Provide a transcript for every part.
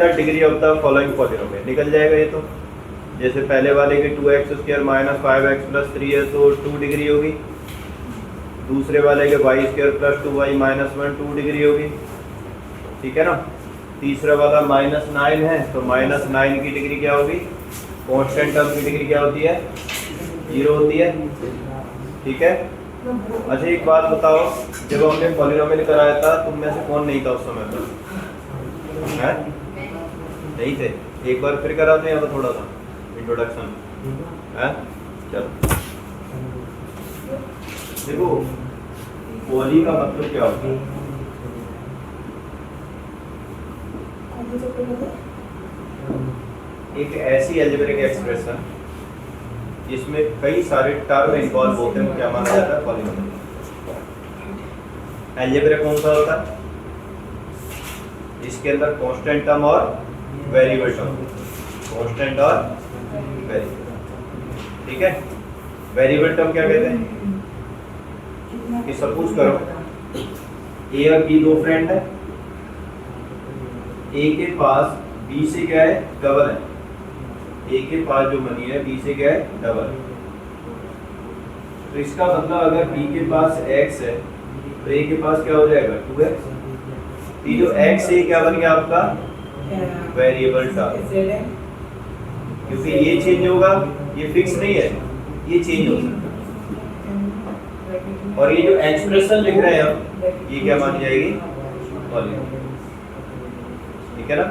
The degree of the following polynomial, निकल जाएगा ये तो। जैसे पहले वाले की 2x² माइनस 5x प्लस 3 है तो 2 डिग्री होगी, दूसरे वाले के y² plus 2y minus 1 2 degree होगी, ठीक है ना। तीसरा वाला -9 है तो -9 की डिग्री क्या होगी, कांस्टेंट टर्म की डिग्री क्या होती है, 0 होती है, ठीक है। अच्छा एक बात बताओ, जब हमने पॉलिनोमियल कराया था तुम में से कौन नहीं था उस समय पर, हैं? नहीं थे? एक बार फिर कराते हैं थोड़ा सा इंट्रोडक्शन, हैं? चलो देखो पॉली का मतलब क्या होता है, एक ऐसी अलजेब्रिक एक्सप्रेशन जिसमें कई सारे टर्म इन्वॉल्व होते हैं, क्या माना जाता है, पॉलिनोमियल। अलजेब्रा कौन सा होता है, इसके अंदर कांस्टेंट टर्म और वेरिएबल टर्म, कांस्टेंट और वेरिएबल, ठीक है। वेरिएबल टर्म क्या कहते हैं कि सपोज करो ए और बी दो फ्रेंड है, ए के पास बी से क्या है, डबल है, ए के पास जो मनी है बी से क्या है, डबल है। तो इसका मतलब अगर बी के पास x है तो ए के पास क्या हो जाएगा, 2x। ये जो x है क्या बन गया आपका, वेरिएबल टर्म, क्योंकि ये चेंज होगा, ये फिक्स नहीं है, ये चेंज हो सकता है। और ये जो एक्सप्रेशन लिख रहे हैं हम, ये क्या मान जाएगी, पॉलिनोमियल, ठीक है ना।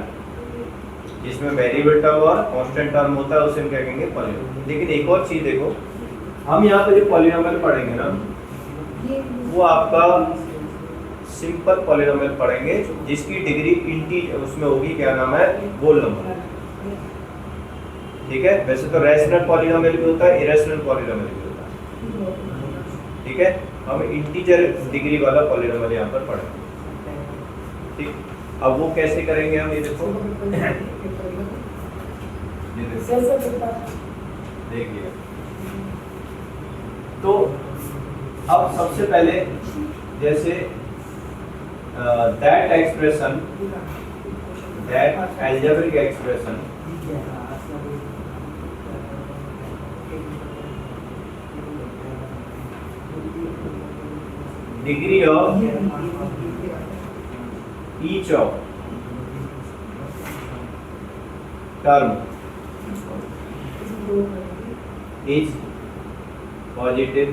जिसमें वेरिएबल टर्म और कांस्टेंट टर्म होता है उसे हम क्या कहेंगे, पॉलिनोमियल। लेकिन एक और चीज देखो, हम यहाँ पे जो पॉलिनोमियल पढ़ेंगे ना वो आपका सिंपल पॉलिनोमियल पढ़ेंगे जिसकी डिग्री इंटीजर उसमें होगी, क्या नाम है, होल नंबर, ठीक है। वैसे तो रैशनल पॉलिनोमियल भी होता है, इरेशनल पॉलिनोमियल भी होता है, ठीक है। हम इंटीजर डिग्री वाला पॉलिनोमियल यहाँ पर पढ़ेंगे, ठीक। अब वो कैसे करेंगे हम, ये देखो देखिए। तो अब सबसे पहले जैसे that expression, that algebraic expression degree of each of term is positive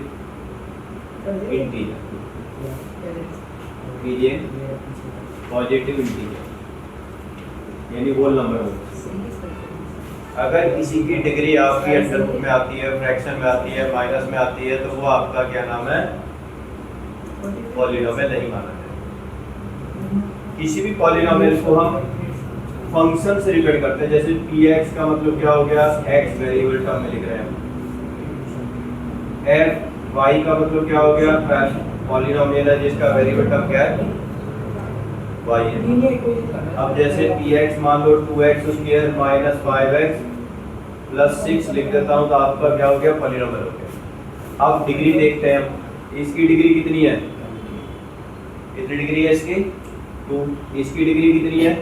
integer, is a positive integer, यानी होल नंबर होगा। अगर किसी की डिग्री आपकी अंडर रूट में आती है, फ्रैक्शन में आती है, माइनस में आती है, तो वो आपका क्या नाम है, पॉलिनोमियल नहीं माना जाएगा। किसी भी पॉलिनोमियल को हम फंक्शन से रिलेट करते हैं, जैसे px का मतलब क्या हो गया, x वेरिएबल टर्म में लिख रहे हैं। fy का मतलब क्या हो गया, पॉलिनोमियल है जिसका वेरिएबल टर्म क्या है, y है। अब जैसे px मान लो 2x² माइनस 5x प्लस 6 लिख देता हूं तो आपका क्या हो गया, पॉलिनोमियल हो गया। अब डिग्री देखते हैं, इसकी डिग्री कितनी है, कितनी डिग्री है इसकी, 2। इसकी डिग्री कितनी है,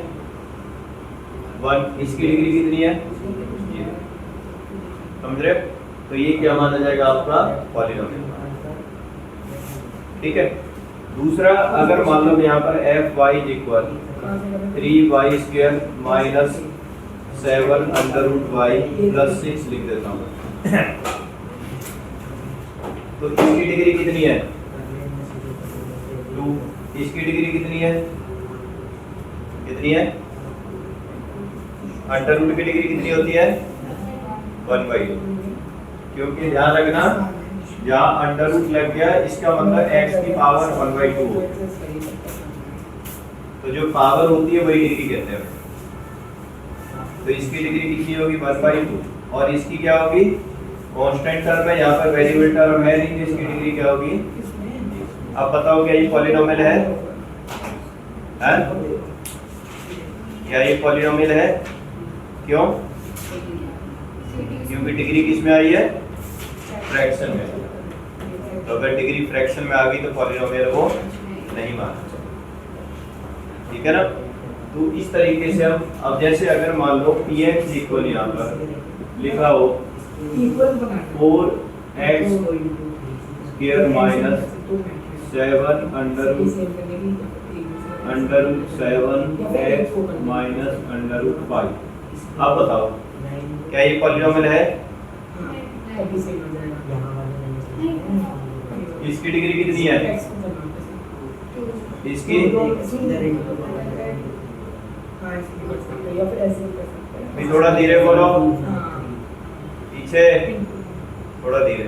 1। इसकी डिग्री कितनी है, 0। समझ रहे? तो ये क्या माना जाएगा, आपका पॉलिनोमियल, ठीक है। दूसरा, अगर मान लो यहाँ पर fy equal 3y² minus 7 under root y plus 6 लिख देता हूँ तो इसकी डिग्री कितनी है, 2। इसकी डिग्री कितनी है, कितनी है, अंडर रूट की डिग्री कितनी होती है, 1/2। क्योंकि ध्यान रखना जहाँ अंडर रूट लग गया इसका मतलब x की पावर 1/2 होती है, तो जो पावर होती है वही डिग्री कहते हैं। तो इसकी डिग्री कितनी होगी, 1/2। और इसकी क्या होगी, कांस्टेंट टर्म है, यहाँ पर वेरिएबल टर्म है नहीं, तो इसकी डिग्री क्या होगी। अब बताओ क्या ये पॉलिनोमियल है, क्या ये पॉलिनोमियल है, क्यों, क्योंकि डिग्री किस में आई है, फ्रैक्शन में। तो अगर डिग्री फ्रैक्शन में आ गई तो पॉलिनोमियल वो नहीं माना, ठीक है ना। तो इस तरीके से हम अब जैसे अगर मान लो पी एक्स इक्वल यहाँ पर लिखा हो 4x square minus 7 under 7x minus under 5। आप बताओ क्या ये पॉलिनोमियल है? इसकी डिग्री कितनी है? इसकी थोड़ा धीरे बोलो, पीछे थोड़ा धीरे।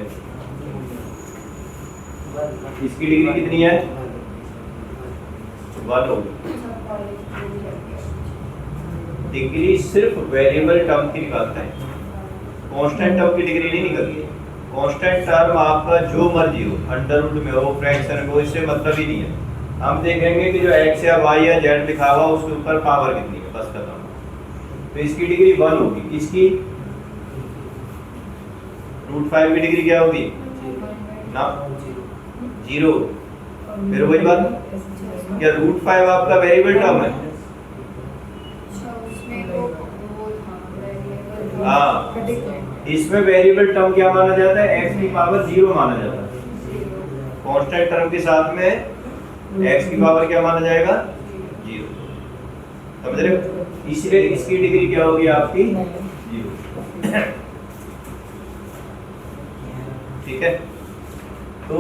इसकी डिग्री कितनी है? 1 होगी। डिग्री सिर्फ वेरिएबल टर्म की निकालता है, कांस्टेंट टर्म की डिग्री नहीं निकलती। कांस्टेंट टर्म आपका जो मर्जी हो, अंडर रूट में हो, फ्रैक्शन में हो, इससे मतलब ही नहीं है। हम देखेंगे कि जो x या y या z लिखा हुआ उसके ऊपर पावर कितनी है, बस खत्म। तो इसकी डिग्री 1 होगी। इसकी √5 की डिग्री क्या होगी ना? 0। फिर वही बात, क्या √5 आपका वेरिएबल टर्म है? हाँ, इसमें वेरिएबल टर्म क्या माना जाता है? x की पावर 0 माना जाता है। कांस्टेंट टर्म के साथ में x की पावर क्या माना जाएगा? 0। समझ रहे हो? इसलिए इसकी डिग्री क्या होगी आपकी? 0। ठीक है, तो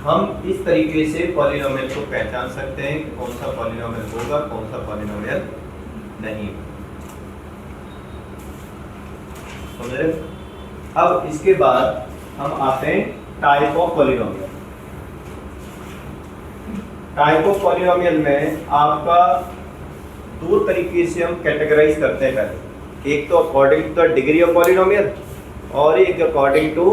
हम इस तरीके से पॉलिनोमियल को पहचान सकते हैं कि कौन सा पॉलिनोमियल होगा, कौन सा पॉलिनोमियल नहीं। समझ रहे हो? अब इसके बाद हम आते हैं type of polynomial. Type of polynomial में आपका 2 तरीके से हम कैटेगराइज करते हैं। पहले एक तो according to the degree of polynomial और एक according to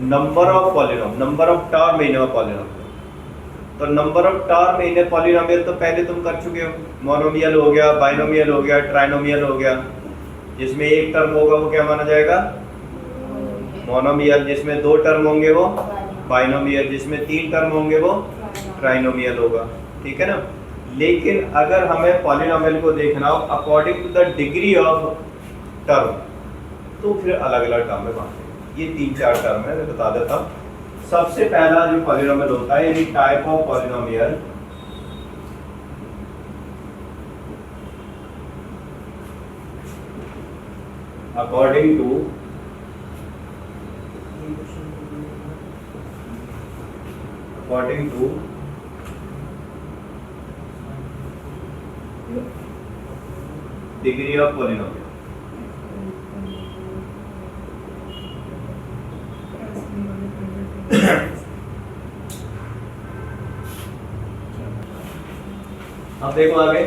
number of polynomial, number of term in a polynomial. तो number of term in a polynomial तो पहले तुम कर चुके हो। मोनोमियल हो गया, बाइनोमियल हो गया, ट्राइनोमियल हो गया। जिसमें एक टर्म होगा वो क्या माना जाएगा? मोनोमियल। जिसमें 2 टर्म होंगे वो बाइनोमियल। जिसमें 3 टर्म होंगे वो ट्राइनोमियल होगा। ठीक है ना? लेकिन अगर हमें पॉलिनोमियल को देखना हो according to the degree of term तो फिर अलग अलग टर्म में बांटते हैं। ये 3-4 टर्म है, मैं बता देता हूँ। सबसे पहला जो पॉलिनोमियल होता है यानी type of polynomial, according two degree of polynomial. अब देखो आगे,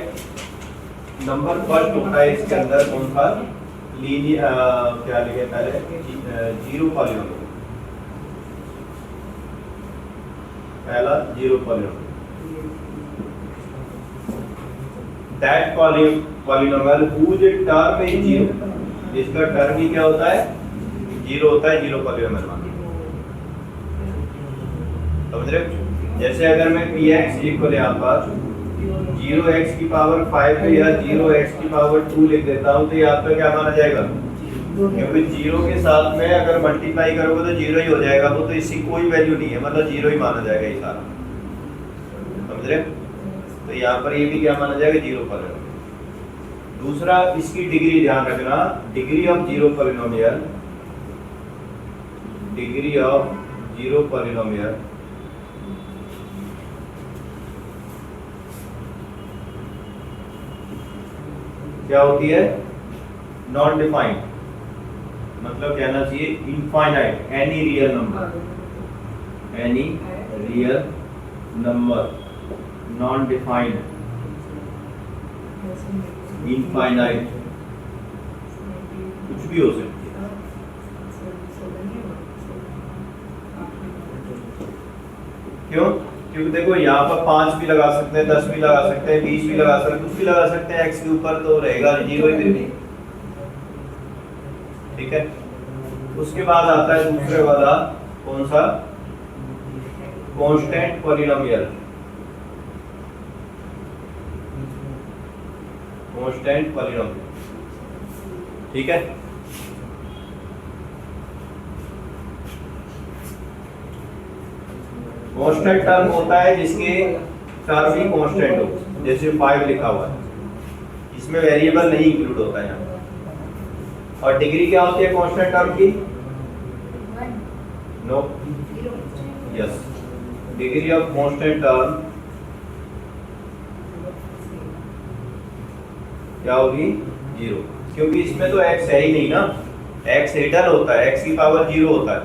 नंबर फर्स्ट होता है इसके अंदर कौन सा? लीनियर क्या लिखे पहले? Zero polynomial. पहला zero polynomial. That polynomial whose term is 0, जिसका टर्म ही क्या होता है? 0 होता है। जीरो पॉलिनोमियल मान समझ रहे हो? जैसे अगर मैं px इक्वल यहाँ पर 0x की पावर 5 या 0x की पावर 2 लिख देता हूँ तो ये आपका क्या माना जाएगा? क्योंकि 0 के साथ में अगर मल्टीप्लाई करोगे तो 0 ही हो जाएगा वो, तो इसकी कोई वैल्यू नहीं है, मतलब 0 ही माना जाएगा ये सारा। समझ रहे? तो यहाँ पर ये भी क्या माना जाएगा? 0 पॉलिनोमियल। दूसरा, इसकी डिग्री ध्यान रखना, degree of zero polynomial, degree of zero polynomial क्या होती है? नॉन डिफाइंड, मतलब कहना चाहिए infinite, any real number, non defined, infinite, कुछ भी हो सकती है। क्यों? क्योंकि देखो यहाँ पर 5 भी लगा सकते हैं, 10 भी लगा सकते हैं, 20 भी लगा सकते हैं, कुछ भी लगा सकते हैं। x के ऊपर तो रहेगा 0 ही फिर भी। ठीक है? उसके बाद आता है दूसरे वाला, कौन सा? Constant polynomial. Constant polynomial. ठीक है, कांस्टेंट टर्म होता है जिसके टर्म ही कांस्टेंट हो, जैसे 5 लिखा हुआ है, इसमें वेरिएबल नहीं इंक्लूड होता है यहाँ। और डिग्री क्या होती है कांस्टेंट टर्म की? No, yes, degree of constant term क्या होगी? 0, क्योंकि इसमें तो x है ही नहीं ना, x हिडन होता है, x की पावर 0 होता है,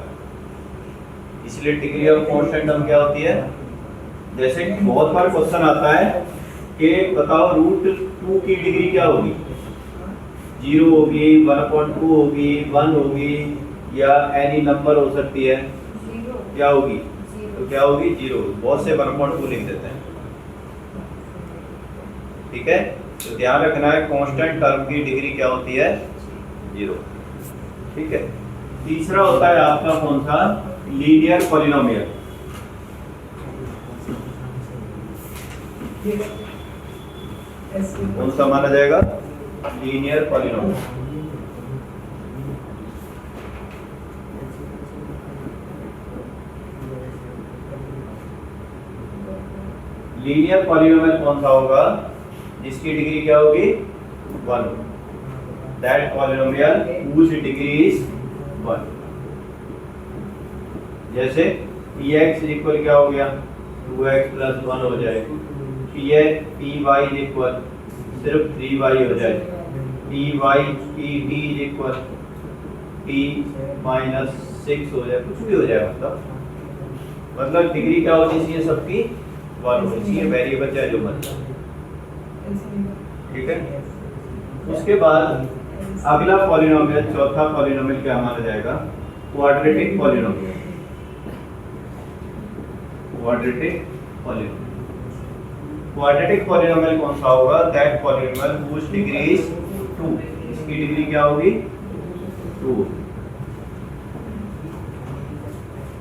इसलिए डिग्री ऑफ कांस्टेंट टर्म क्या होती है? जैसे बहुत बार क्वेश्चन आता है कि बताओ √2 की डिग्री क्या होगी? 0 होगी, 1/2 होगी, 1 होगी, या एनी नंबर हो सकती है, क्या होगी? तो क्या होगी? 0। बहुत से 1/2 लिख देते हैं। ठीक है, तो ध्यान रखना है कांस्टेंट टर्म की डिग्री क्या होती है? 0। ठीक है, तीसरा होता है आपका कौन सा? Linear polynomial. कौन सा माना जाएगा? Linear polynomial. लीनियर पॉलिनोमियल कौन सा होगा? जिसकी डिग्री क्या होगी? 1। That polynomial whose degree is 1। जैसे px इक्वल क्या हो गया? 2x + 1 हो जाए। py इक्वल सिर्फ 3y हो जाए। pd इक्वल p - 6 हो जाए, कुछ भी हो जाए, मतलब डिग्री क्या होनी चाहिए सबकी? 1 होनी चाहिए, वेरिएबल चाहे जो बने। ठीक है, उसके बाद अगला पॉलिनोमियल, चौथा पॉलिनोमियल क्या माना जाएगा? Quadratic polynomial. Quadratic polynomial, quadratic polynomial कौन सा होगा? That polynomial whose degree is 2। इसकी डिग्री क्या होगी? 2।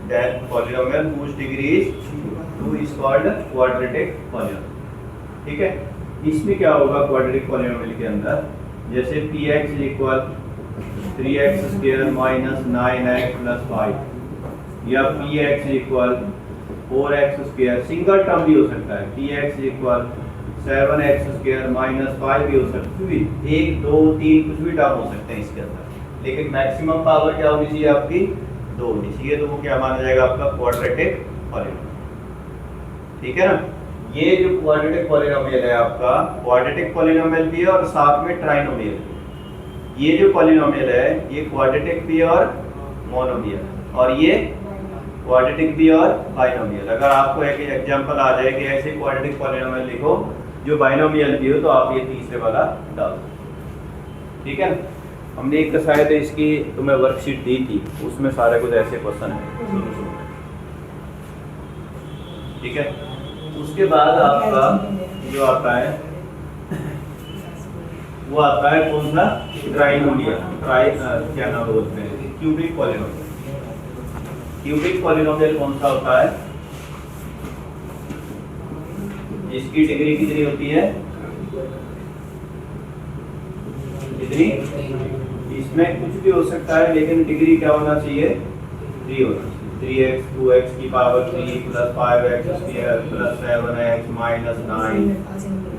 That polynomial whose degree is 2 is called quadratic polynomial. ठीक है, इसमें क्या होगा क्वाड्रेटिक पॉलिनोमियल के अंदर? जैसे px इक्वल 3x² - 9x + 5, या px equal 4x², single term भी हो सकता है, px इक्वल 7x² - 5 भी हो सकता है, 1 2 3 कुछ भी टर्म हो सकते हैं इसके अंदर, लेकिन मैक्सिमम पावर क्या होनी चाहिए आपकी? 2 होनी चाहिए। तो वो क्या माना जाएगा? आपका क्वाड्रेटिक पॉलिनोमियल। ठीक है ना, ये जो क्वाड्रेटिक पॉलिनोमियल है आपका, क्वाड्रेटिक पॉलिनोमियल भी है और साथ में ट्राइनोमियल भी। ये जो पॉलिनोमियल है ये क्वाड्रेटिक भी और मोनोमियल, और ये क्वाड्रेटिक भी और बाइनोमियल। अगर आपको एक एग्जांपल आ जाए कि ऐसे क्वाड्रेटिक पॉलिनोमियल लिखो जो बाइनोमियल भी हो, तो आप ये तीसरे वाला डाल दो। ठीक है, हमने एक शायद इसकी तुम्हें वर्कशीट दी थी, उसमें सारे कुछ ऐसे क्वेश्चन है। ठीक है, उसके बाद आपका जो आता है वो आता है कौन सा? ट्राइनोमियल। क्या नाम बोलते हैं? Cubic polynomial. क्यूबिक पॉलिनोमियल कौन सा होता है? जिसकी डिग्री कितनी होती है? डिग्री, इसमें कुछ भी हो सकता है, लेकिन डिग्री क्या होना चाहिए? 3 होना चाहिए। 3x 2x की पावर 3 + 5x² + 7x - 9,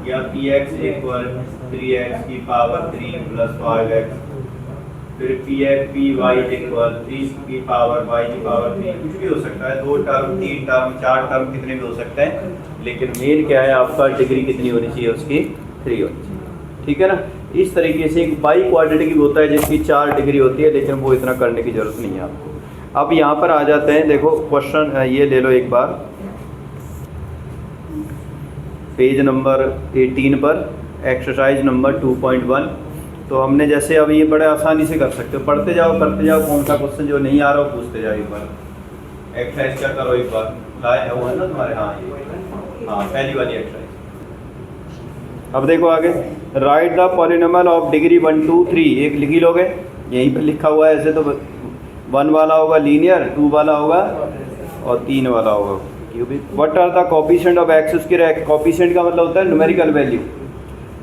या px इक्वल 3x की पावर 3 + 5x, फिर py इक्वल 3 की पावर y की पावर 3, कुछ भी हो सकता है। 2 टर्म 3 टर्म 4 टर्म कितने भी हो सकते हैं, लेकिन मेन क्या है आपका? डिग्री कितनी होनी चाहिए उसकी? 3 होनी चाहिए। ठीक है ना, इस तरीके से एक बाई क्वाड्रेटिक भी होता है जिसकी 4 डिग्री होती है, लेकिन वो इतना करने की जरूरत नहीं है आपको। अब यहाँ पर आ जाते हैं, देखो क्वेश्चन ये ले लो एक बार, पेज नंबर 18 पर एक्सरसाइज नंबर 2.1। तो हमने जैसे अब ये बड़े आसानी से कर सकते हो, पढ़ते जाओ करते जाओ, कौन सा क्वेश्चन जो नहीं आ रहा हो पूछते जाओ। एक बार एक्सरसाइज क्या करो, एक बार लाए हुआ है ना तुम्हारे? हाँ, पहली वाली एक्सरसाइज। अब देखो आगे, right the polynomial of degree 1 2 3। एक लिखी लोगे, यहीं पर लिखा हुआ है। ऐसे तो 1 वाला होगा लीनियर, 2 वाला होगा और 3 वाला होगा cubic. What are the coefficient of x²? Coefficient का मतलब होता है न्यूमेरिकल वैल्यू।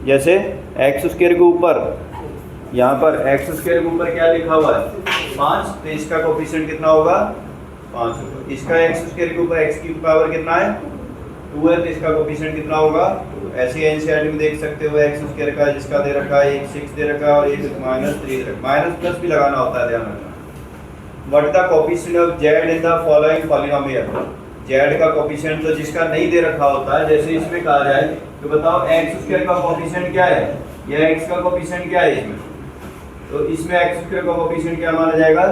जैसे एक्स स्क्वायर के ऊपर, यहाँ पर एक्स स्क्वायर के ऊपर क्या लिखा हुआ है 5, तो इसका कोफिशिएंट कितना होगा 5 होगा। इसका एक्स स्क्वायर के ऊपर एक्स की पावर कितना है 2 है, तो इसका कोफिशिएंट कितना होगा। तो ऐसे एनसीईआरटी में देख सकते हो एक्स स्क्वायर का जिसका दे रखा है एक 6 दे रखा है और एक -3 दे रखा है, माइनस प्लस भी लगाना होता है, ध्यान रखना। What the coefficient of Z in the following polynomial, Z का कोफिशिएंट तो जिसका नहीं दे रखा होता है, जैसे इसमें कहा जाए तो बताओ एक्स स्क्वायर का कोफिशिएंट क्या है या एक्स का कोफिशिएंट क्या है इसमें, तो इसमें एक्स स्क्वायर का कोफिशिएंट क्या माना जाएगा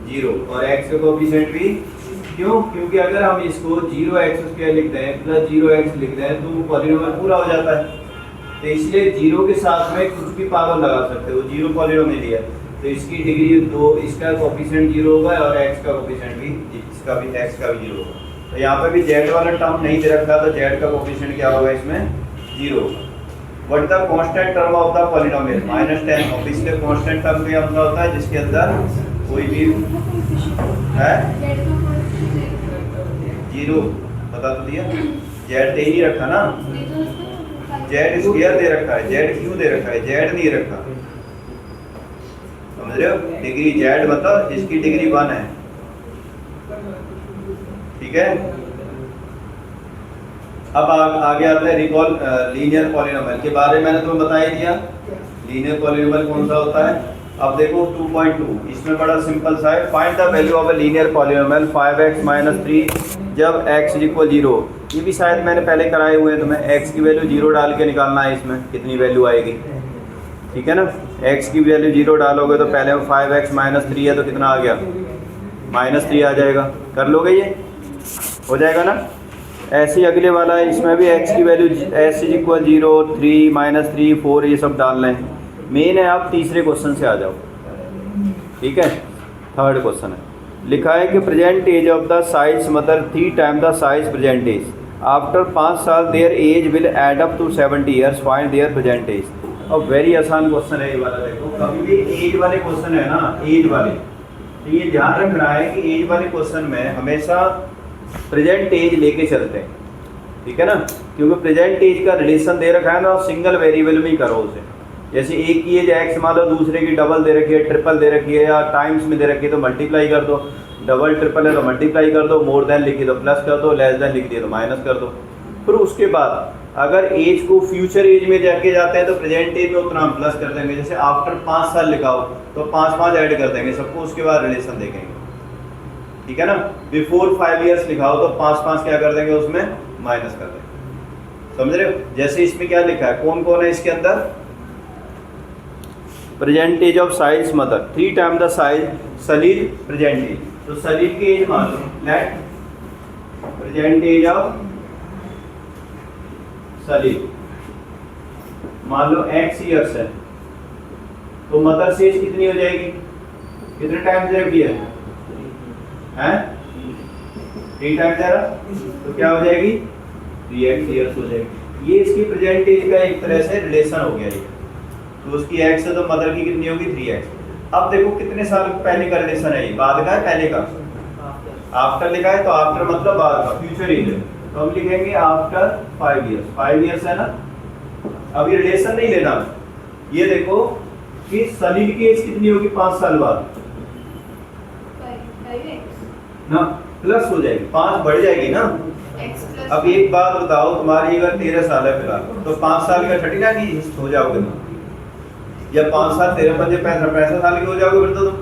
0 और एक्स का कोफिशिएंट भी, क्यों, क्योंकि अगर हम इसको 0x² लिख दें प्लस 0x लिख दें तो पॉलिनोमियल पूरा हो जाता है, तो इसलिए 0 के साथ में कुछ भी पावर लगा सकते हो, 0 पॉलिनोमियल है तो इसकी डिग्री 2, इसका कोफिशिएंट 0 होगा और x का कोफिशिएंट भी, इसका भी x का भी 0 होगा। तो यहाँ पे भी z वाला टर्म नहीं दे रखा तो z का कोफिशिएंट क्या होगा इसमें 0 होगा। What the constant term of the polynomial -10, obviously constant term का मतलब होता है जिसके अंदर कोई भी है 0, बता तो दिया, z दे ही रखा ना, z स्क्वायर दे रखा है, z क्यों दे रखा है, z नहीं रखा, समझ रहे हो, डिग्री z मतलब जिसकी डिग्री 1 है, ठीक है। अब आगे आता है रिकॉल लीनियर पॉलिनोमियल के बारे में मैंने तुम्हें बता ही दिया, लीनियर पॉलिनोमियल कौन सा होता है। अब देखो 2.2, इसमें बड़ा सिंपल सा है, find the value of a linear polynomial 5x - 3 जब x = 0, ये भी शायद मैंने पहले कराए हुए हैं तुम्हें, x की वैल्यू 0 डाल के निकालना है, इसमें कितनी वैल्यू आएगी, ठीक है ना, x की वैल्यू 0 डालोगे तो पहले 5x - 3 है तो कितना आ गया -3 आ जाएगा, कर लोगे ये हो जाएगा ना। ऐसे ही अगले वाला है, इसमें भी x की वैल्यू s = 0, 3, -3, 4 ये सब डालना है। मेन है, आप तीसरे क्वेश्चन से आ जाओ, ठीक है। थर्ड क्वेश्चन है, लिखा है कि present age of the size mother 3 time the size present age, after 5 साल their age will add up to 70 years, find their present age. अब वेरी आसान क्वेश्चन है ये वाला, देखो कभी भी एज वाले क्वेश्चन है ना, एज वाले, तो ये ध्यान रखना है कि एज वाले क्वेश्चन में हमेशा प्रेजेंट एज लेके चलते हैं, ठीक है ना, क्योंकि प्रेजेंट एज का रिलेशन दे रखा है ना, सिंगल वेरिएबल में ही करो उसे, जैसे एक की एज x मान लो, दूसरे की डबल दे रखी है, ट्रिपल दे रखी है या टाइम्स में दे रखी है तो मल्टीप्लाई कर दो, डबल ट्रिपल है तो मल्टीप्लाई कर दो, मोर देन लिखी तो प्लस कर दो, लेस देन लिख दिए तो माइनस कर दो। फिर उसके बाद अगर एज को फ्यूचर एज में जाके जाते हैं तो प्रेजेंट एज में उतना हम प्लस कर देंगे, जैसे आफ्टर 5 साल लिखाओ तो 5 ऐड कर देंगे सबको, उसके बाद रिलेशन देखेंगे, ठीक है ना। बिफोर 5 ईयर्स लिखाओ तो 5 क्या कर देंगे उसमें माइनस कर देंगे, समझ रहे हो। जैसे इसमें क्या लिखा है, कौन कौन है इसके अंदर, present age of size mother 3 time the size Salil present age, तो सलील की एज मान लो, let present age of Salil मान लो x ईयर्स है, तो मदर से एज कितनी हो जाएगी, कितने टाइम दे रखी है 3 टाइम दे रहा, तो क्या हो जाएगी 3x ईयर्स हो जाएगी। ये इसकी प्रेजेंट एज का एक तरह से रिलेशन हो गया, तो उसकी x है तो मदर की कितनी होगी 3x। अब देखो कितने साल पहले का रिलेशन है, ये बाद का है पहले का, आफ्टर लिखा है तो आफ्टर मतलब बाद का, फ्यूचर एज है तो हम लिखेंगे आफ्टर 5 ईयर्स, 5 ईयर्स है ना। अब ये रिलेशन नहीं लेना, ये देखो कि सलील की एज कितनी होगी 5 साल बाद, 5x ना, प्लस हो जाएगी, 5 बढ़ जाएगी ना। अब एक बात बताओ, तुम्हारी अगर 13 साल है फिलहाल तो 5 साल का 39 की हो जाओगे तुम, या 5 साल 13 पंजे 65 साल के हो जाओगे, फिर तो तुम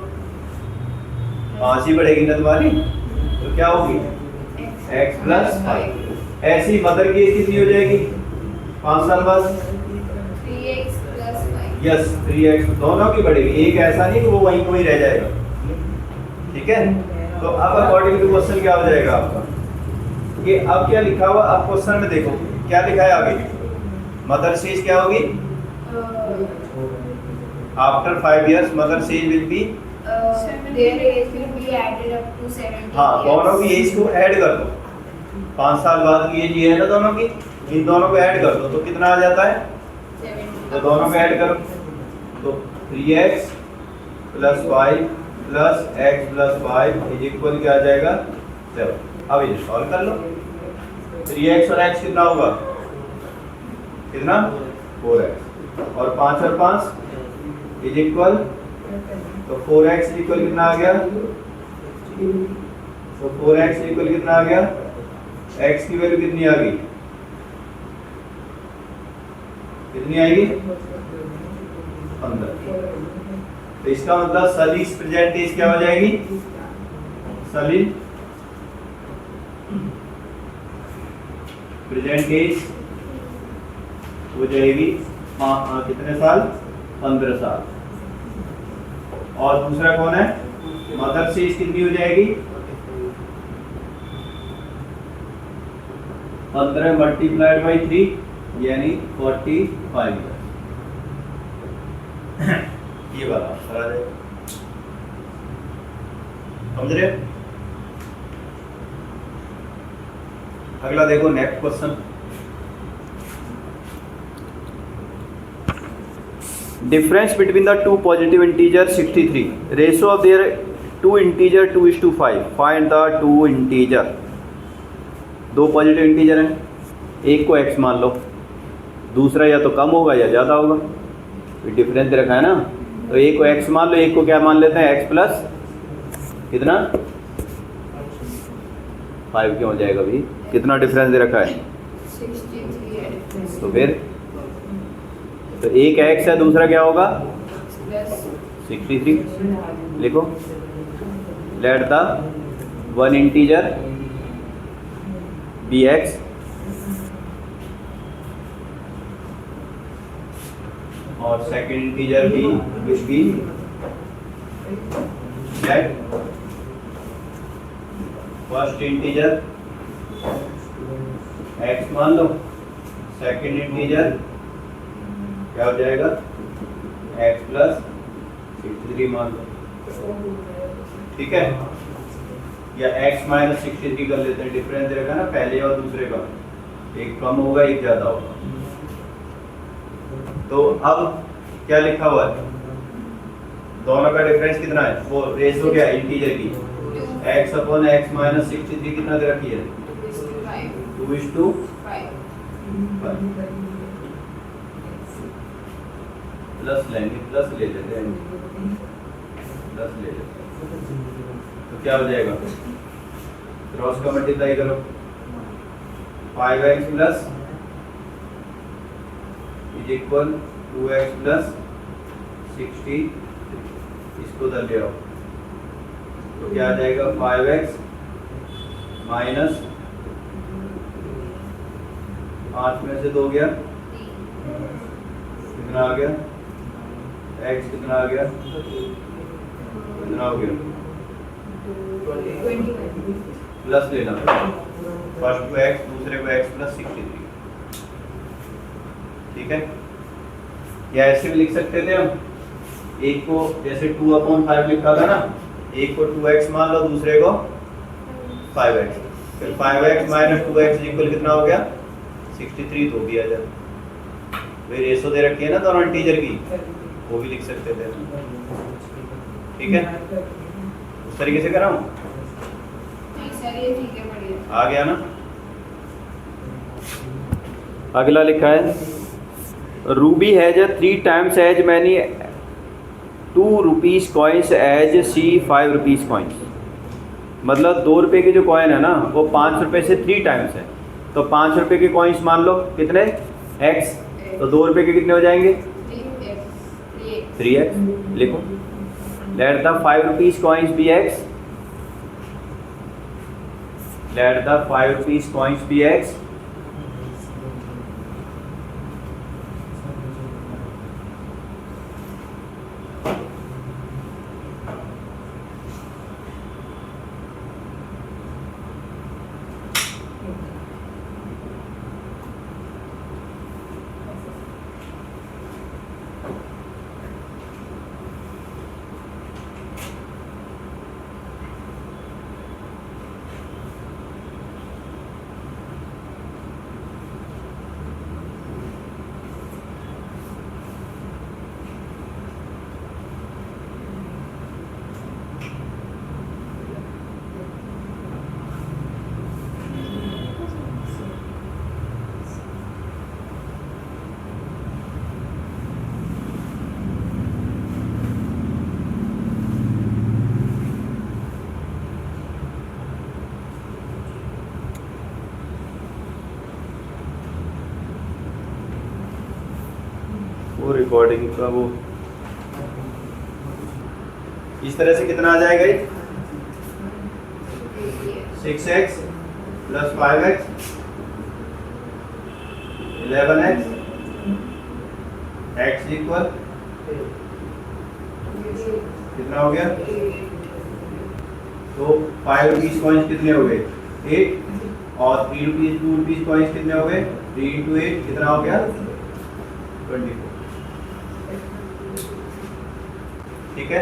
5 ही बढ़ेगी ना तुम्हारी, तो क्या होगी x + 5। ऐसी मदर की एज कितनी हो जाएगी 5 साल बाद 3x + 5, यस 3x, दोनों की बढ़ेगी, एक ऐसा नहीं कि वो वहीं कोई रह जाएगा, ठीक है। तो अब अकॉर्डिंग टू क्वेश्चन क्या हो जाएगा आपका, ये अब क्या लिखा हुआ, अब क्वेश्चन में देखो क्या लिखा है आगे, मदर से एज क्या होगी आफ्टर 5 ईयर्स, मदर से age will be their age will be added up to 70 हाँ, years. दोनों की एज को ऐड कर दो, 5 साल बाद की एज ये है ना दोनों की, इन दोनों को ऐड कर दो तो कितना आ जाता है, 70. तो दोनों को ऐड करो तो 3x + 5 + x + 5 इज इक्वल क्या आ जाएगा 7। अब ये सॉल्व कर लो, 3x और x कितना होगा, कितना 4x, और 5 और 5 इज इक्वल, तो 4x इक्वल कितना आ गया? तो 4x इक्वल कितना आ गया? x की वैल्यू कितनी आ गई? कितनी आएगी? 15। तो इसका मतलब सलीस प्रेजेंटेज क्या हो जाएगी? सलीस प्रेजेंटेज हो जाएगी कितने साल? 15 साल। और दूसरा कौन है? मदर से कितनी हो जाएगी? 15 मल्टीप्लाइड बाई 3 यानी 45 ईयर्स। ये वाला आंसर आ जाएगा। समझ रहे? अगला देखो, next question. Difference between the two positive integers 63. Ratio of their two integer 2:5. Find the two integer. दो पॉजिटिव इंटीजर हैं, एक को x मान लो, दूसरा या तो कम होगा या ज़्यादा होगा। डिफरेंस दे रखा है ना, तो एक को x मान लो, एक को क्या मान लेते हैं? x प्लस कितना 5 क्यों हो जाएगा भाई? कितना डिफरेंस दे रखा है? 63। तो फिर तो एक x है, दूसरा क्या होगा? 63। लिखो, let the one integer be x और second integer be which be let first integer x मान लो, सेकेंड इंटीजर क्या हो जाएगा? x प्लस 63 मान लो, ठीक है? या x माइनस 63 कर लेते हैं, डिफरेंस रहेगा ना पहले और दूसरे का, एक कम होगा एक ज़्यादा होगा। तो अब क्या लिखा हुआ है? दोनों का डिफरेंस कितना है? वो रेशो क्या है इंटीजर की? x अपॉन x माइनस 63 कितना दे रखी है? 2:5। प्लस लेंगे, प्लस ले लेते हैं, प्लस ले लेते हैं, तो क्या हो जाएगा? क्रॉस का मल्टीप्लाई करो, 5x plus is equal 2x plus 60, इसको उधर ले आओ, तो क्या आ जाएगा? 5x माइनस 5 में से 2 गया, कितना आ गया? x कितना आ गया? कितना हो गया? 20। प्लस लेना, फर्स्ट को x, दूसरे को x प्लस 63, ठीक है? या ऐसे भी लिख सकते थे हम, एक को जैसे 2/5 लिखा था ना, एक को 2x मान लो, दूसरे को 5x, फिर 5x माइनस 2x इक्वल कितना हो गया? 63 तो दिया जाए। वे रेशो दे रखी है ना दोनों इंटीजर की, वो भी लिख सकते थे, ठीक है? उस तरीके से कराऊं? नहीं सर, ये ठीक है, बढ़िया आ गया ना? अगला लिखा है, Ruby has 3 times as many 2 rupees coins as she 5 rupees coins। मतलब 2 रुपए के जो कॉइन है ना, वो 5 रुपए से 3 टाइम्स है, तो 5 रुपए के कॉइन्स मान लो कितने? x, तो 2 रुपए के कितने हो जाएंगे? 3x। लिखो, let the 5 rupees coins be x, let the 5 rupees coins be x, recording का वो इस तरह से कितना आ जाएगा ये 6x plus 5x 11x x equal कितना हो गया? तो 5 रुपीज कॉइन्स कितने हो गए? 8 और 3 रुपीज 2 रुपीज कॉइन्स कितने हो गए? 3 into 8 कितना हो गया? 24। ठीक है,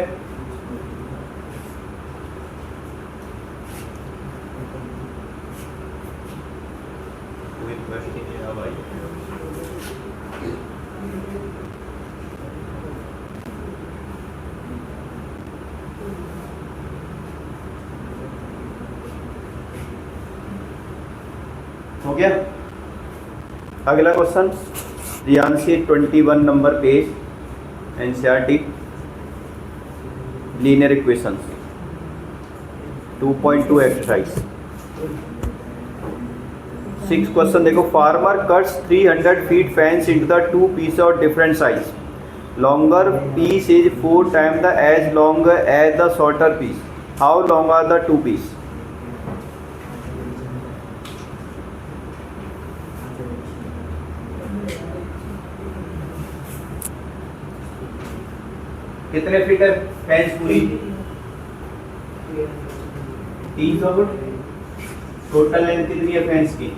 कोई क्वेश्चन नहीं है भाई? हो गया। अगला क्वेश्चन रियांसी 21 number page NCERT linear equations 2.2 exercise 6 question देखो। Farmer cuts 300 feet fence into the 2 piece of different size. Longer piece is 4 time the as long as the shorter piece. How long are the 2 piece? कितने feet है fence पूरी? 300 foot. Total length कितनी है fence की?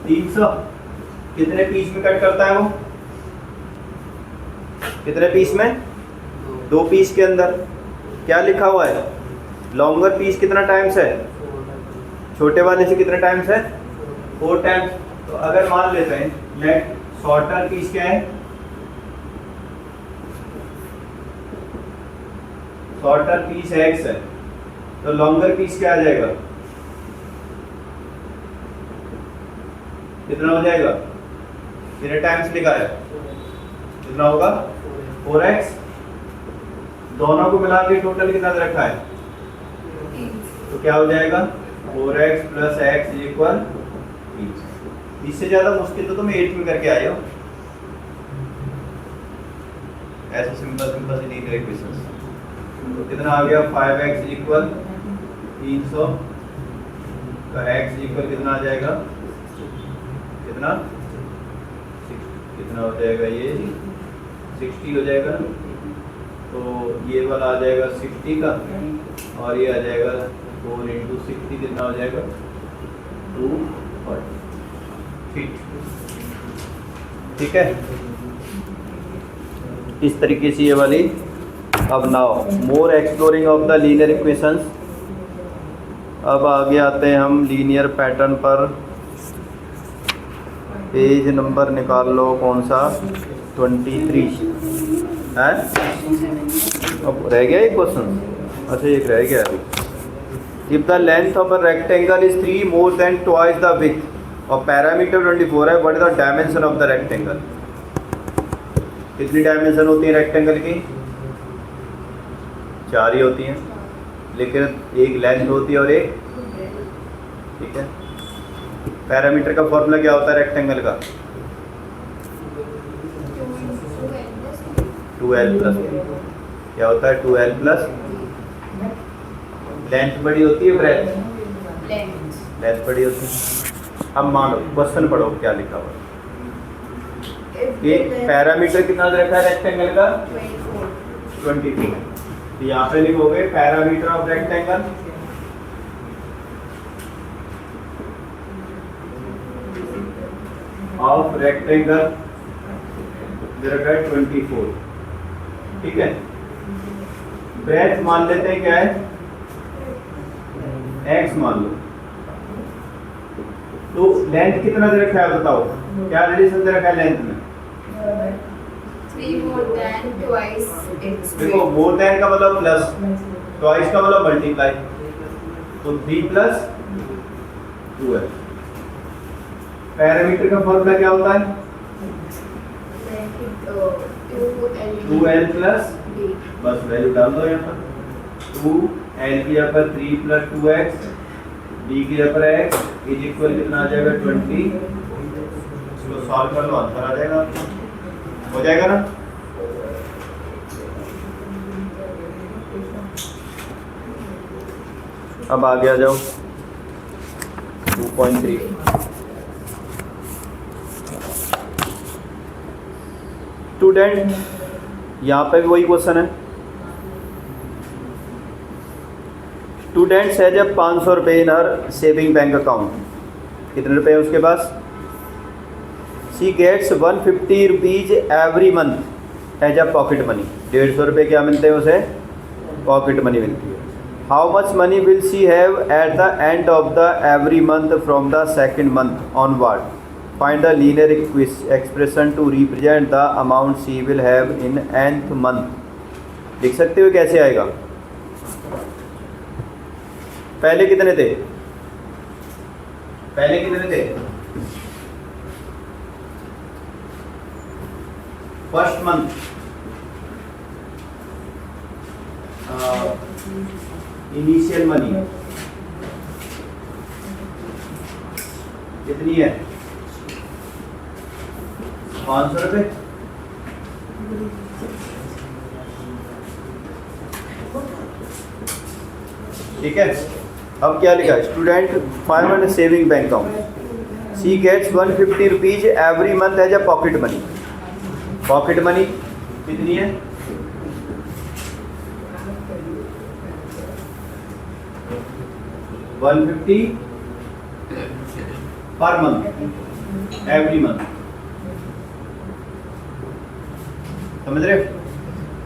300। कितने piece में cut करता है वो? कितने पीस में? 2 पीस के अंदर। क्या लिखा हुआ है? लॉन्गर पीस कितना टाइम्स है? छोटे वाले से कितने टाइम्स है? 4 टाइम्स। तो अगर मान लेते हैं लेट शॉर्टर पीस क्या है? शॉर्टर पीस x है, तो लॉन्गर पीस क्या आ जाएगा? कितना हो जाएगा? कितने टाइम्स लिखा है? कितना होगा? 4x। दोनों को मिला के टोटल कितना रखा है? तो क्या हो जाएगा? 4x plus x equal 3। इससे ज्यादा मुश्किल तो तुम 8 में करके आए हो। ऐसे सिंपल सिंपल से लीनियर इक्वेशंस। तो कितना आ गया? 5x इक्वल 300 का x इक्वल कितना आ जाएगा? कितना? कितना हो जाएगा? ये 60 हो जाएगा। तो ये वाला आ जाएगा 60 का और ये आ जाएगा 4 into 60 कितना हो जाएगा? 240 फीट। ठीक है, इस तरीके से ये वाली। अब now more exploring of the linear equations. अब आगे आते हैं हम लीनियर पैटर्न पर। पेज नंबर निकाल लो, कौन सा? 23 है। अब रह गया एक क्वेश्चन। अच्छा एक रह गया अभी। If the length of a rectangle is 3 more than twice the width और पैरामीटर 24 है, what is the dimension of the rectangle? कितनी डायमेंशन होती है रेक्टेंगल की? 4 ही होती हैं, लेकिन एक लेंथ होती है और एक। ठीक है, पैरामीटर का फॉर्मूला क्या होता है रेक्टेंगल का? 2l plus. क्या होता है? 2l plus. लेंथ बड़ी होती है ब्रेथ? लेंथ बड़ी होती है। अब मानो क्वेश्चन पढ़ो क्या लिखा हुआ है। कि पैरामीटर कितना रखा है रेक्टेंगल का? 24। तो यहाँ पे लिखोगे parameter of rectangle of rectangle 24। ठीक है, ब्रेथ मान लेते हैं क्या है? x मान लो। तो लेंथ कितना दे रखा है बताओ? क्या रिलेशन दे रखा है लेंथ में? 3 more than twice its देखो weight. मोर देन का मतलब प्लस, ट्वाइस का मतलब मल्टीप्लाई। तो 3 प्लस 2 है। पैरामीटर का फॉर्मूला क्या होता है? 2l प्लस, बस वैल्यू डाल दो यहाँ पर। 2l की जगह पर 3 प्लस 2x, d की जगह पर x इज इक्वल कितना आ जाएगा? 24। इसको सॉल्व कर लो, आंसर आ जाएगा, हो जाएगा ना। अब आगे आ जाओ 2.3। स्टूडेंट, यहाँ पे भी वही क्वेश्चन है। स्टूडेंट्स हैज 500 रुपये in her saving bank account. कितने रुपए हैं उसके पास? She gets 150 rupees every month as a pocket money. 150 रुपये क्या मिलते हैं उसे? पॉकेट मनी मिलती है। How much money will she have at the end of the every month from the second month onward? Find the linear expression to represent the amount she will have in nth month. लिख सकते हो कैसे आएगा? पहले कितने थे? पहले कितने थे? फर्स्ट मंथ इनिशियल मनी कितनी है? 500 रुपये। ठीक है, अब क्या लिखा? Student 500 saving bank account. She gets 150 rupees every month as a pocket money. Pocket money कितनी है? 150 पर मंथ, एवरी मंथ। समझ रहे हो?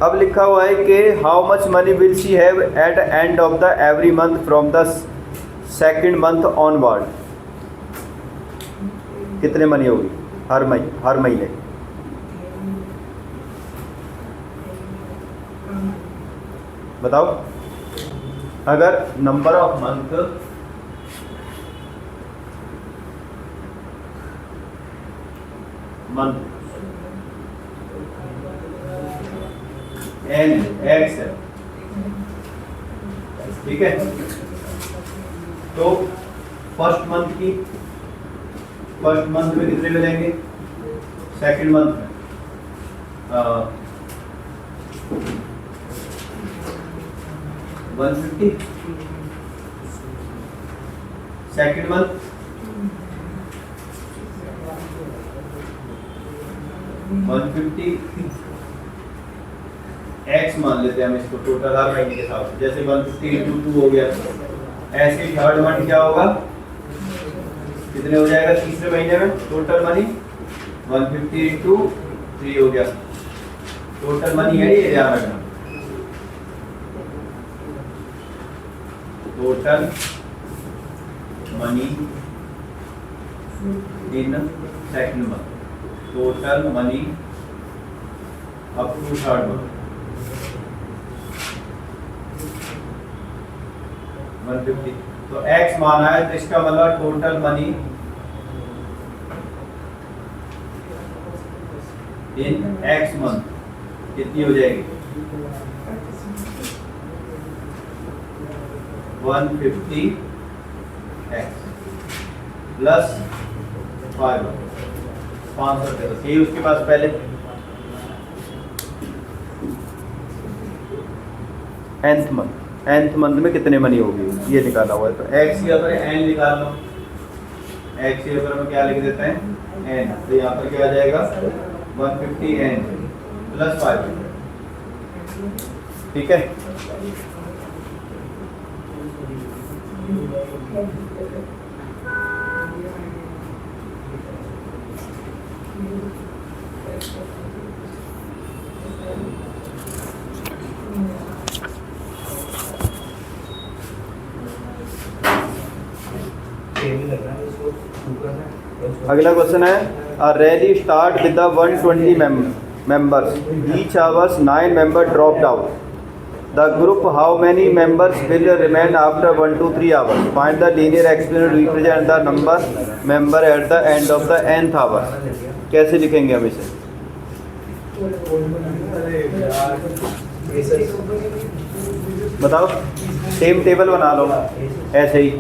अब लिखा हुआ है कि how much money will she have at end of the every month from the second month onward. कितने मनी होगी हर महीने? बताओ। अगर number of month n x है, ठीक है, तो फर्स्ट मंथ में कितने मिलेंगे? सेकंड मंथ में 150। सेकंड मंथ 150 एक्स मान लेते हैं हम इसको, टोटल हर महीने के हिसाब से। जैसे 150 × 2 हो गया, ऐसे ही थर्ड मंथ क्या होगा? कितने हो जाएगा तीसरे महीने में? टोटल मनी 150 × 3 हो गया। टोटल मनी है ये, ध्यान रखना। Total money in second month, total money up to third month 150। तो x माना है, तो इसका मतलब total money in x month कितनी हो जाएगी? 150 x प्लस 500 रुपये। तो ये उसके पास पहले nth मंथ में कितने मनी होगी ये निकाला हुआ है। तो x की अगर n निकाल लो, x की अगर हम क्या लिख देते हैं n, तो यहाँ पर क्या आ जाएगा? 150 n प्लस 500। ठीक है, अगला क्वेश्चन है, अ rally start with the 120 members, each hours 9 members dropped out. The group, how many members will remain after 1 to 3 hours? Find the linear exponent represent the number member at the end of the nth hour. कैसे लिखेंगे हम इसे? बताओ, same table बना लो ऐसे ही,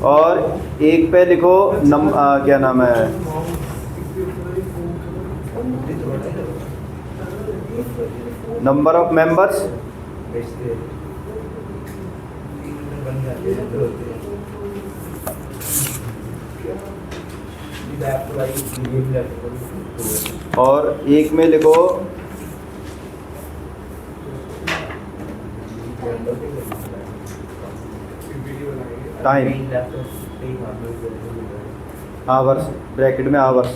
और एक पे लिखो क्या नाम है, नंबर ऑफ मेंबर्स और एक में लिखो टाइम, आवर्स, ब्रैकेट में आवर्स,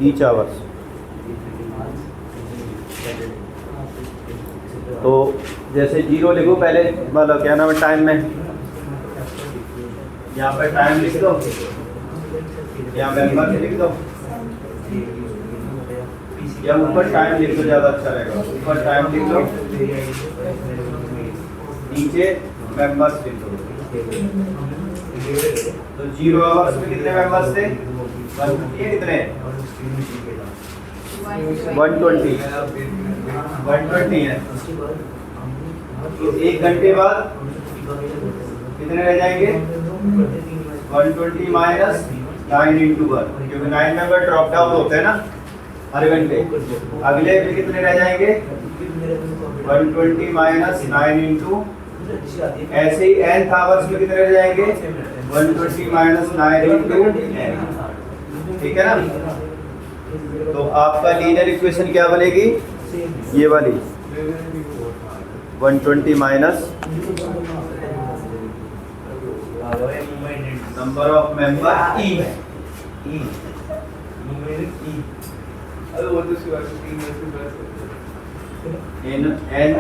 ईच आवर्स। तो जैसे 0 लिखो पहले, मतलब क्या नाम है टाइम में, यहाँ पर टाइम लिख दो, यहाँ मेंबर लिख दो, या ऊपर टाइम लिख दो, ज़्यादा अच्छा रहेगा। ऊपर टाइम लिख दो, नीचे मेंबर्स लिख दो। तो 0 आवर्स में कितने मेंबर्स थे? 150 है, कितने? 120 है। तो 1 घंटे बाद कितने रह जाएंगे? 120 माइनस 9 इंटू 1, क्योंकि 9 मेंबर ड्रॉप डाउन होते हैं ना हर घंटे। अगले में कितने रह जाएंगे? 120 माइनस 9 इंटू, ऐसे ही nth आवर्स में कितने रह जाएंगे? 120 माइनस 9 इंटू n, ठीक है ना। तो आपका लीनियर इक्वेशन क्या बनेगी? ये वाली 120 minus number of member E in n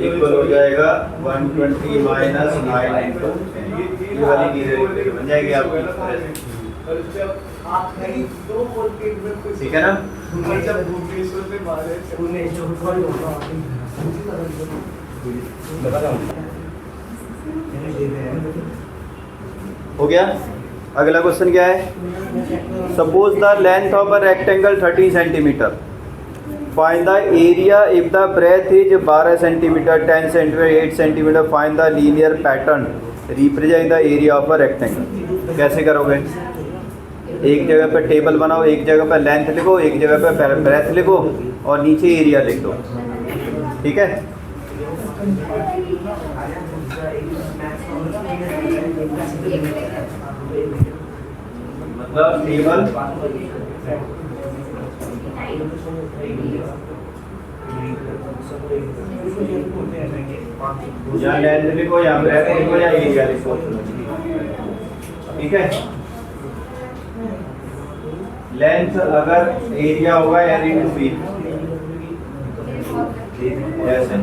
equal हो जाएगा 120 माइनस 9 इंटू, ये वाली लीनियर बन जाएगी आपकी, ठीक है ना। हो गया। अगला क्वेश्चन क्या है? Suppose the length of a rectangle 30 centimetre, find the area if the breadth is 12 centimetre, 10 centimetre, 8 centimetre, find the linear pattern represent the area of a rectangle. कैसे करोगे? एक जगह पर टेबल बनाओ, एक जगह पर लेंथ लिखो, एक जगह पर ब्रेथ लिखो और नीचे एरिया लिख दो, ठीक है। मतलब टेबल या लेंथ लिखो या ब्रेथ लिखो या एरिया लिखो, ठीक है। लेंथ अगर एरिया होगा n इंटू बी, ऐसे।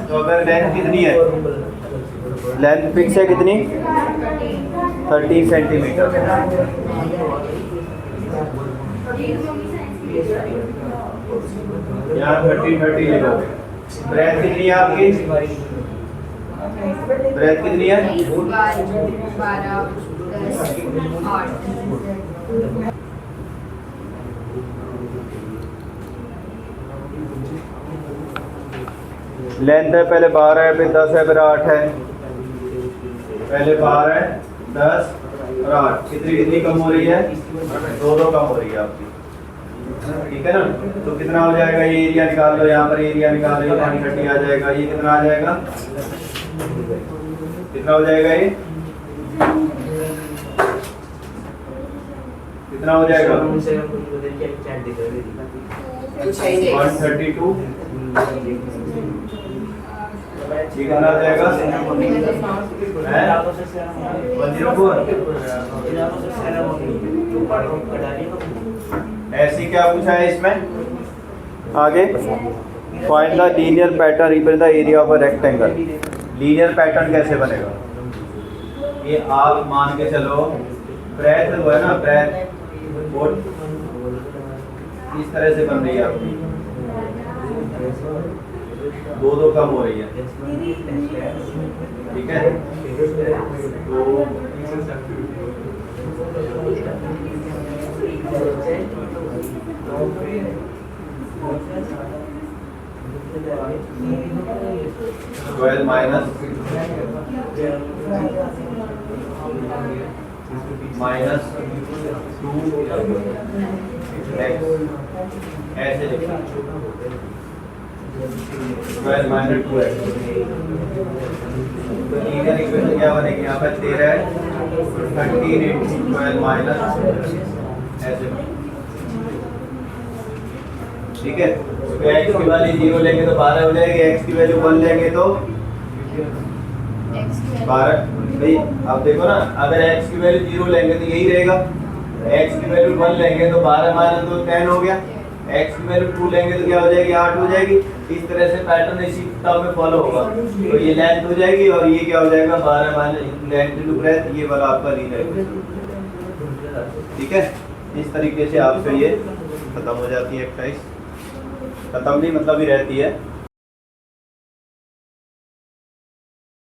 तो अगर लेंथ कितनी है? लेंथ फिक्स है कितनी? 30 सेंटीमीटर। यहाँ 30 लिखोगे। ब्रेथ कितनी है आपकी? ब्रेथ कितनी है? 12, 10, 8। लेंथ है पहले 12 है, फिर 10 है, फिर 8 है। पहले 12 है, 10 और 8, कितनी कितनी कम हो रही है? 2 कम हो रही है आपकी, ठीक है ना। तो कितना हो जाएगा? ये एरिया निकाल लो, यहाँ पर एरिया निकाल लो, 130 आ जाएगा। ये कितना आ जाएगा? कितना हो जाएगा? ये कितना हो जाएगा? 132। कितना आ जाएगा? 104। ऐसी क्या पूछा है इसमें? आगे find the linear pattern represent the area of a rectangle. Linear pattern कैसे बनेगा? ये आप मान के चलो, ब्रेथ वो है ना, ब्रेथ इस तरह से बन रही है आपकी, 2 कम हो रही है, ठीक है। तो 12 माइनस माइनस 2x ऐसे लिखा 12 माइनस 2x। तो लीनियर इक्वेशन क्या बनेगी यहाँ पर 13 13 इंटू 12 माइनस ऐसे। ठीक है, तो x की वैल्यू 0 लेंगे तो 12 हो जाएगी, x की वैल्यू 1 लेंगे तो 12। भाई अब देखो ना, अगर x की वैल्यू 0 लेंगे तो यही रहेगा, x की वैल्यू 1 लेंगे तो 12 माइनस 2 10 हो गया, x की वैल्यू 2 लेंगे तो क्या हो जाएगी 8 हो जाएगी। इस तरह से पैटर्न इसी किताब में फॉलो होगा। तो ये लेंथ हो जाएगी और ये क्या हो जाएगा 12 माइनस लेंथ इनटू ब्रेथ, ये वाला आपका लीनियर इक्वेशन। ठीक है, इस तरीके से आपसे ये खत्म हो जाती है एक्सरसाइज, खत्म नहीं मतलब ही रहती है।